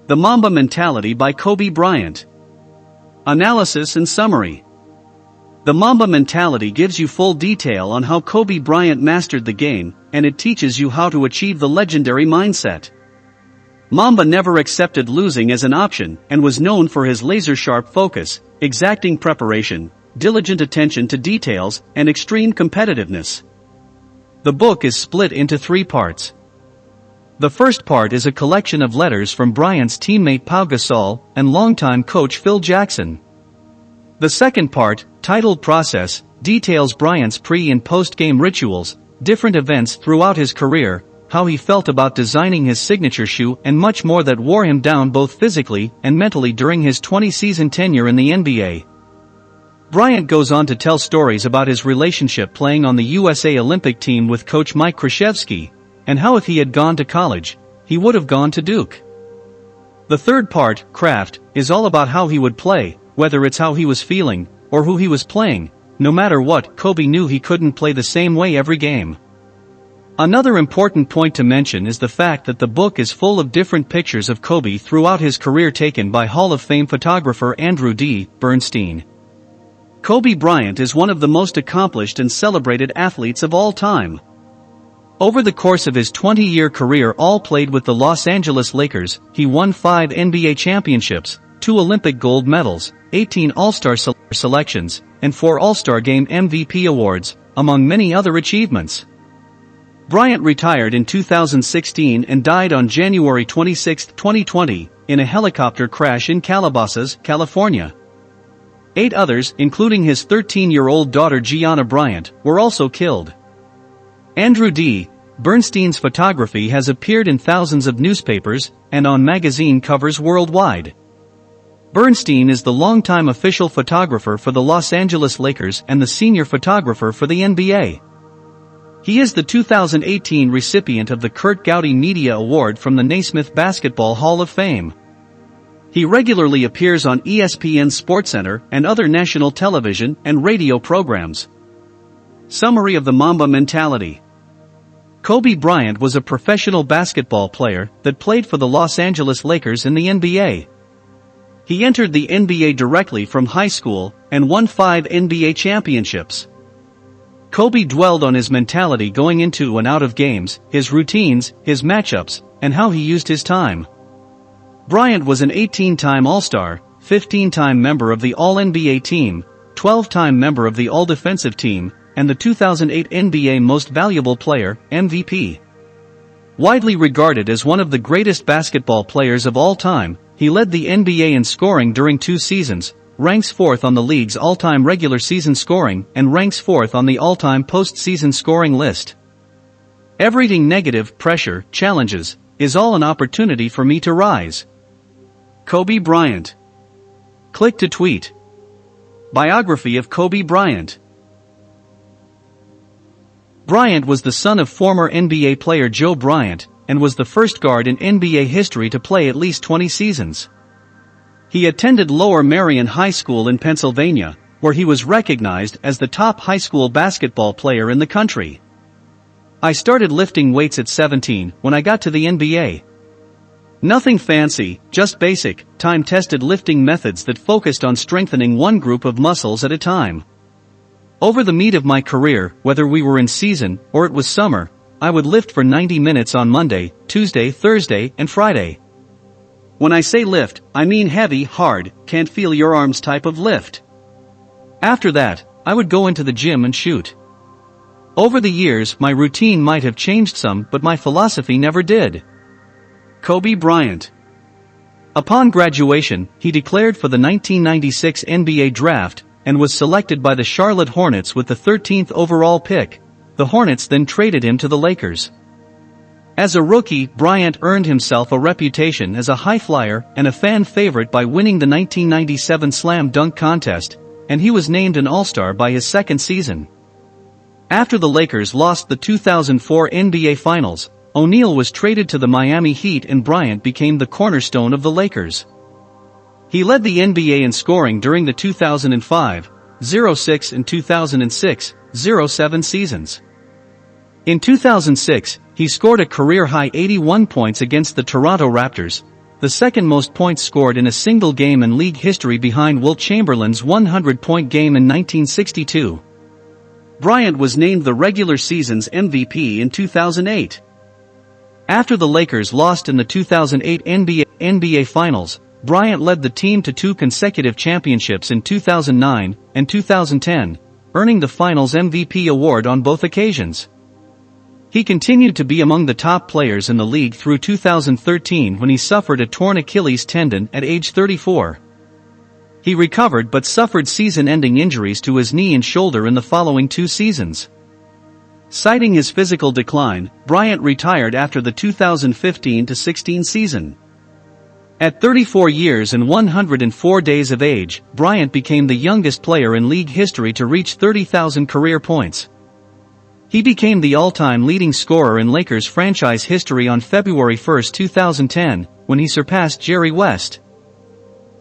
The Mamba Mentality by Kobe Bryant. Analysis and summary. The Mamba Mentality gives you full detail on how Kobe Bryant mastered the game, and it teaches you how to achieve the legendary mindset. Mamba never accepted losing as an option and was known for his laser-sharp focus, exacting preparation, diligent attention to details, and extreme competitiveness. The book is split into 3 parts. The first part is a collection of letters from Bryant's teammate Pau Gasol and longtime coach Phil Jackson. The second part, titled Process, details Bryant's pre- and post-game rituals, different events throughout his career, how he felt about designing his signature shoe, and much more that wore him down both physically and mentally during his 20-season tenure in the NBA. Bryant goes on to tell stories about his relationship playing on the USA Olympic team with Coach Mike Krzyzewski, and how if he had gone to college, he would have gone to Duke. The third part, Craft, is all about how he would play, whether it's how he was feeling, or who he was playing. No matter what, Kobe knew he couldn't play the same way every game. Another important point to mention is the fact that the book is full of different pictures of Kobe throughout his career taken by Hall of Fame photographer Andrew D. Bernstein. Kobe Bryant is one of the most accomplished and celebrated athletes of all time. Over the course of his 20-year career, all played with the Los Angeles Lakers, he won 5 NBA championships, 2 Olympic gold medals, 18 All-Star selections, and 4 All-Star Game MVP awards, among many other achievements. Bryant retired in 2016 and died on January 26, 2020, in a helicopter crash in Calabasas, California. 8 others, including his 13-year-old daughter Gianna Bryant, were also killed. Andrew D. Bernstein's photography has appeared in thousands of newspapers and on magazine covers worldwide. Bernstein is the longtime official photographer for the Los Angeles Lakers and the senior photographer for the NBA. He is the 2018 recipient of the Kurt Gowdy Media Award from the Naismith Basketball Hall of Fame. He regularly appears on ESPN SportsCenter and other national television and radio programs. Summary of the Mamba Mentality. Kobe Bryant was a professional basketball player that played for the Los Angeles Lakers in the NBA. He entered the NBA directly from high school and won 5 NBA championships. Kobe dwelled on his mentality going into and out of games, his routines, his matchups, and how he used his time. Bryant was an 18-time All-Star, 15-time member of the All-NBA team, 12-time member of the All-Defensive team, and the 2008 NBA Most Valuable Player, MVP. Widely regarded as one of the greatest basketball players of all time, he led the NBA in scoring during 2 seasons, ranks 4th on the league's all-time regular season scoring, and ranks 4th on the all-time postseason scoring list. Everything negative, pressure, challenges, is all an opportunity for me to rise. Kobe Bryant. Click to tweet. Biography of Kobe Bryant. Bryant was the son of former NBA player Joe Bryant, and was the first guard in NBA history to play at least 20 seasons. He attended Lower Merion High School in Pennsylvania, where he was recognized as the top high school basketball player in the country. I started lifting weights at 17 when I got to the NBA. Nothing fancy, just basic, time-tested lifting methods that focused on strengthening one group of muscles at a time. Over the meat of my career, whether we were in season or it was summer, I would lift for 90 minutes on Monday, Tuesday, Thursday, and Friday. When I say lift, I mean heavy, hard, can't feel your arms type of lift. After that, I would go into the gym and shoot. Over the years, my routine might have changed some, but my philosophy never did. Kobe Bryant. Upon graduation, he declared for the 1996 NBA draft and was selected by the Charlotte Hornets with the 13th overall pick. The Hornets then traded him to the Lakers. As a rookie, Bryant earned himself a reputation as a high flyer and a fan favorite by winning the 1997 Slam Dunk Contest, and he was named an All-Star by his second season. After the Lakers lost the 2004 NBA Finals, O'Neal was traded to the Miami Heat and Bryant became the cornerstone of the Lakers. He led the NBA in scoring during the 2005-06 and 2006-07 seasons. In 2006, he scored a career-high 81 points against the Toronto Raptors, the second most points scored in a single game in league history behind Wilt Chamberlain's 100-point game in 1962. Bryant was named the regular season's MVP in 2008. After the Lakers lost in the 2008 NBA Finals, Bryant led the team to 2 consecutive championships in 2009 and 2010, earning the Finals MVP award on both occasions. He continued to be among the top players in the league through 2013 when he suffered a torn Achilles tendon at age 34. He recovered but suffered season-ending injuries to his knee and shoulder in the following 2 seasons. Citing his physical decline, Bryant retired after the 2015-16 season. At 34 years and 104 days of age, Bryant became the youngest player in league history to reach 30,000 career points. He became the all-time leading scorer in Lakers franchise history on February 1, 2010, when he surpassed Jerry West.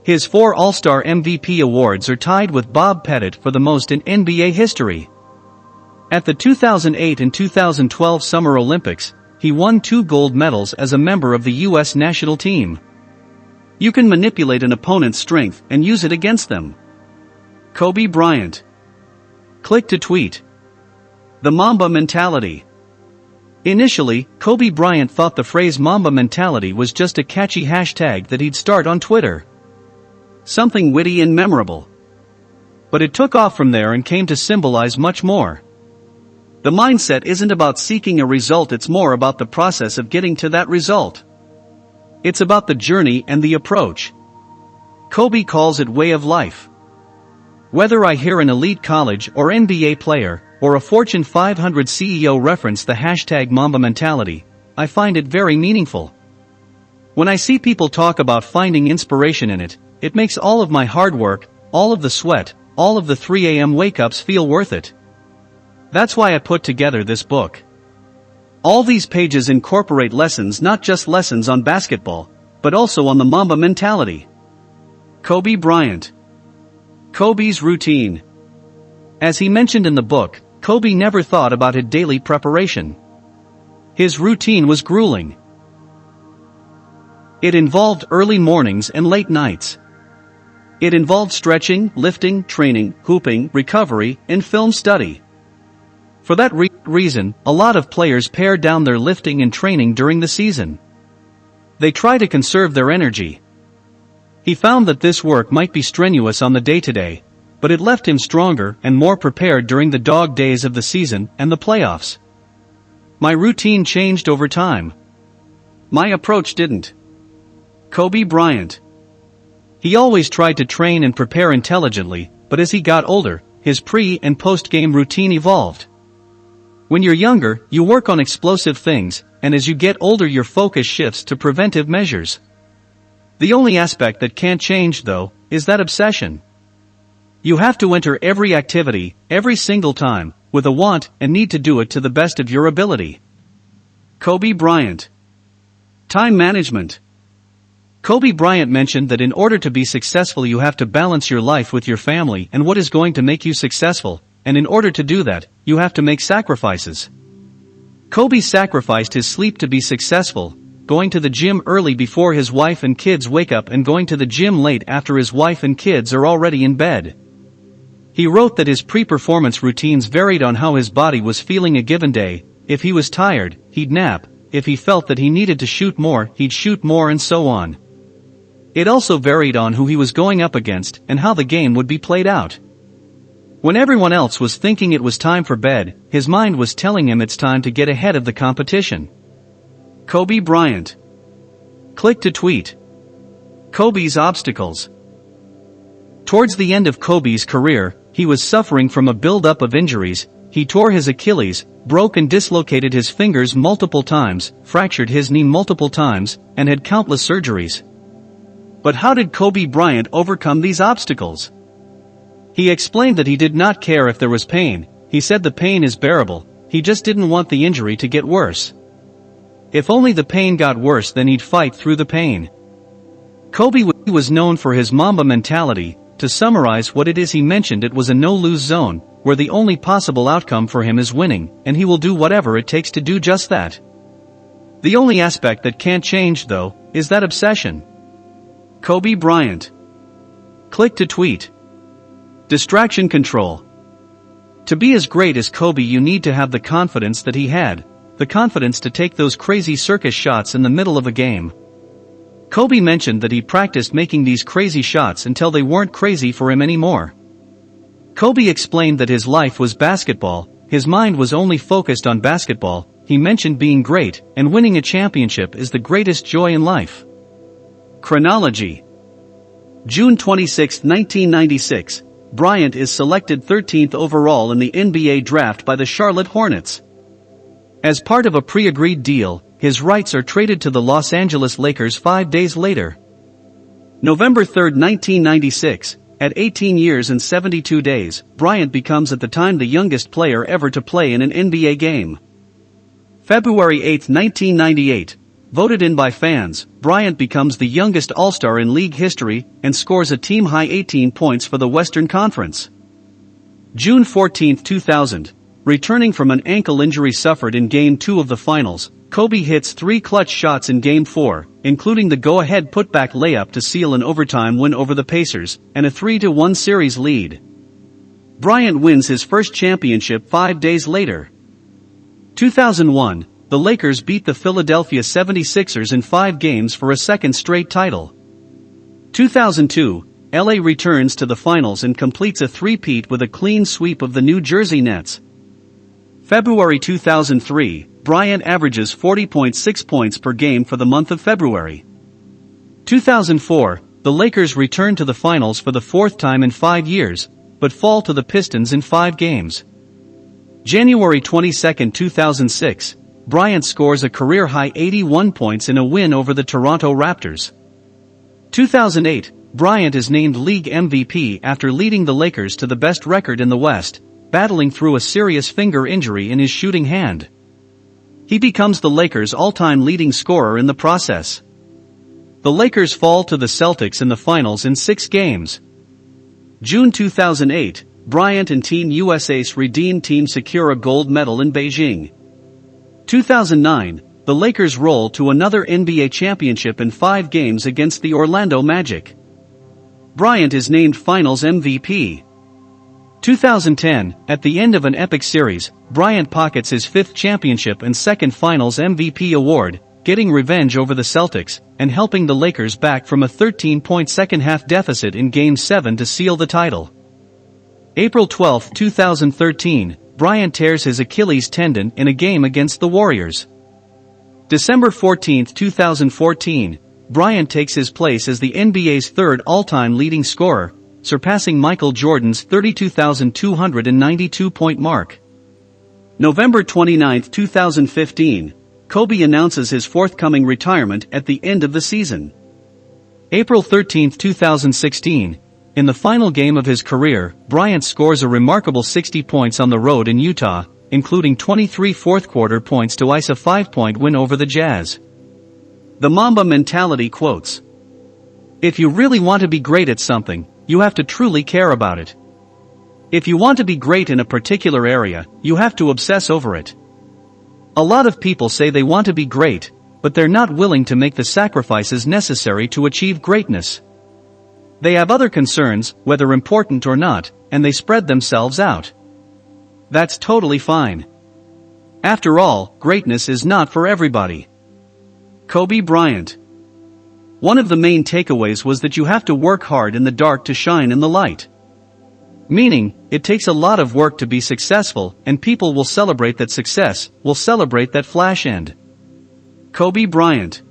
His 4 All-Star MVP awards are tied with Bob Pettit for the most in NBA history. At the 2008 and 2012 Summer Olympics, he won 2 gold medals as a member of the U.S. national team. You can manipulate an opponent's strength and use it against them. Kobe Bryant. Click to tweet. The Mamba Mentality. Initially, Kobe Bryant thought the phrase Mamba Mentality was just a catchy hashtag that he'd start on Twitter. Something witty and memorable. But it took off from there and came to symbolize much more. The mindset isn't about seeking a result, it's more about the process of getting to that result. It's about the journey and the approach. Kobe calls it way of life. Whether I hear an elite college or NBA player, or a Fortune 500 CEO reference the hashtag Mamba Mentality, I find it very meaningful. When I see people talk about finding inspiration in it, it makes all of my hard work, all of the sweat, all of the 3 a.m. wake-ups feel worth it. That's why I put together this book. All these pages incorporate lessons, not just lessons on basketball, but also on the Mamba Mentality. Kobe Bryant. Kobe's routine. As he mentioned in the book, Kobe never thought about his daily preparation. His routine was grueling. It involved early mornings and late nights. It involved stretching, lifting, training, hooping, recovery, and film study. For that reason, a lot of players pare down their lifting and training during the season. They try to conserve their energy. He found that this work might be strenuous on the day-to-day, but it left him stronger and more prepared during the dog days of the season and the playoffs. My routine changed over time. My approach didn't. Kobe Bryant. He always tried to train and prepare intelligently, but as he got older, his pre- and post-game routine evolved. When you're younger, you work on explosive things, and as you get older your focus shifts to preventive measures. The only aspect that can't change, though, is that obsession. You have to enter every activity, every single time, with a want and need to do it to the best of your ability. Kobe Bryant. Time management. Kobe Bryant mentioned that in order to be successful you have to balance your life with your family and what is going to make you successful, and in order to do that, you have to make sacrifices. Kobe sacrificed his sleep to be successful, going to the gym early before his wife and kids wake up and going to the gym late after his wife and kids are already in bed. He wrote that his pre-performance routines varied on how his body was feeling a given day. If he was tired, he'd nap. If he felt that he needed to shoot more, he'd shoot more, and so on. It also varied on who he was going up against and how the game would be played out. When everyone else was thinking it was time for bed, his mind was telling him it's time to get ahead of the competition. Kobe Bryant. Click to tweet. Kobe's obstacles. Towards the end of Kobe's career, he was suffering from a buildup of injuries. He tore his Achilles, broke and dislocated his fingers multiple times, fractured his knee multiple times, and had countless surgeries. But how did Kobe Bryant overcome these obstacles? He explained that he did not care if there was pain. He said the pain is bearable, he just didn't want the injury to get worse. If only the pain got worse, then he'd fight through the pain. Kobe was known for his Mamba mentality. To summarize what it is he mentioned, it was a no-lose zone, where the only possible outcome for him is winning, and he will do whatever it takes to do just that. The only aspect that can't change, though, is that obsession. Kobe Bryant. Click to tweet. Distraction control. To be as great as Kobe, you need to have the confidence that he had, the confidence to take those crazy circus shots in the middle of a game. Kobe mentioned that he practiced making these crazy shots until they weren't crazy for him anymore. Kobe explained that his life was basketball, his mind was only focused on basketball. He mentioned being great, and winning a championship is the greatest joy in life. Chronology. June 26, 1996, Bryant is selected 13th overall in the NBA draft by the Charlotte Hornets. As part of a pre-agreed deal, his rights are traded to the Los Angeles Lakers 5 days later. November 3, 1996, at 18 years and 72 days, Bryant becomes at the time the youngest player ever to play in an NBA game. February 8, 1998, voted in by fans, Bryant becomes the youngest All-Star in league history and scores a team-high 18 points for the Western Conference. June 14, 2000, returning from an ankle injury suffered in Game 2 of the Finals, Kobe hits 3 clutch shots in Game 4, including the go-ahead putback layup to seal an overtime win over the Pacers, and a 3-1 series lead. Bryant wins his first championship 5 days later. 2001, the Lakers beat the Philadelphia 76ers in 5 games for a second straight title. 2002, LA returns to the finals and completes a three-peat with a clean sweep of the New Jersey Nets. February 2003, Bryant averages 40.6 points per game for the month of February. 2004, the Lakers return to the finals for the 4th time in 5 years, but fall to the Pistons in 5 games. January 22, 2006, Bryant scores a career-high 81 points in a win over the Toronto Raptors. 2008, Bryant is named League MVP after leading the Lakers to the best record in the West, battling through a serious finger injury in his shooting hand. He becomes the Lakers' all-time leading scorer in the process. The Lakers fall to the Celtics in the finals in 6 games. June 2008, Bryant and Team USA's Redeem Team secure a gold medal in Beijing. 2009, the Lakers roll to another NBA championship in 5 games against the Orlando Magic. Bryant is named Finals MVP. 2010, at the end of an epic series, Bryant pockets his 5th championship and 2nd Finals MVP award, getting revenge over the Celtics, and helping the Lakers back from a 13-point second-half deficit in Game 7 to seal the title. April 12, 2013, Bryant tears his Achilles tendon in a game against the Warriors. December 14, 2014, Bryant takes his place as the NBA's 3rd all-time leading scorer, surpassing Michael Jordan's 32,292-point mark. November 29, 2015, Kobe announces his forthcoming retirement at the end of the season. April 13, 2016, in the final game of his career, Bryant scores a remarkable 60 points on the road in Utah, including 23 fourth-quarter points to ice a 5-point win over the Jazz. The Mamba Mentality quotes: "If you really want to be great at something, you have to truly care about it. If you want to be great in a particular area, you have to obsess over it. A lot of people say they want to be great, but they're not willing to make the sacrifices necessary to achieve greatness. They have other concerns, whether important or not, and they spread themselves out. That's totally fine. After all, greatness is not for everybody." Kobe Bryant. One of the main takeaways was that you have to work hard in the dark to shine in the light. Meaning, it takes a lot of work to be successful, and people will celebrate that success, will celebrate that flash end. Kobe Bryant.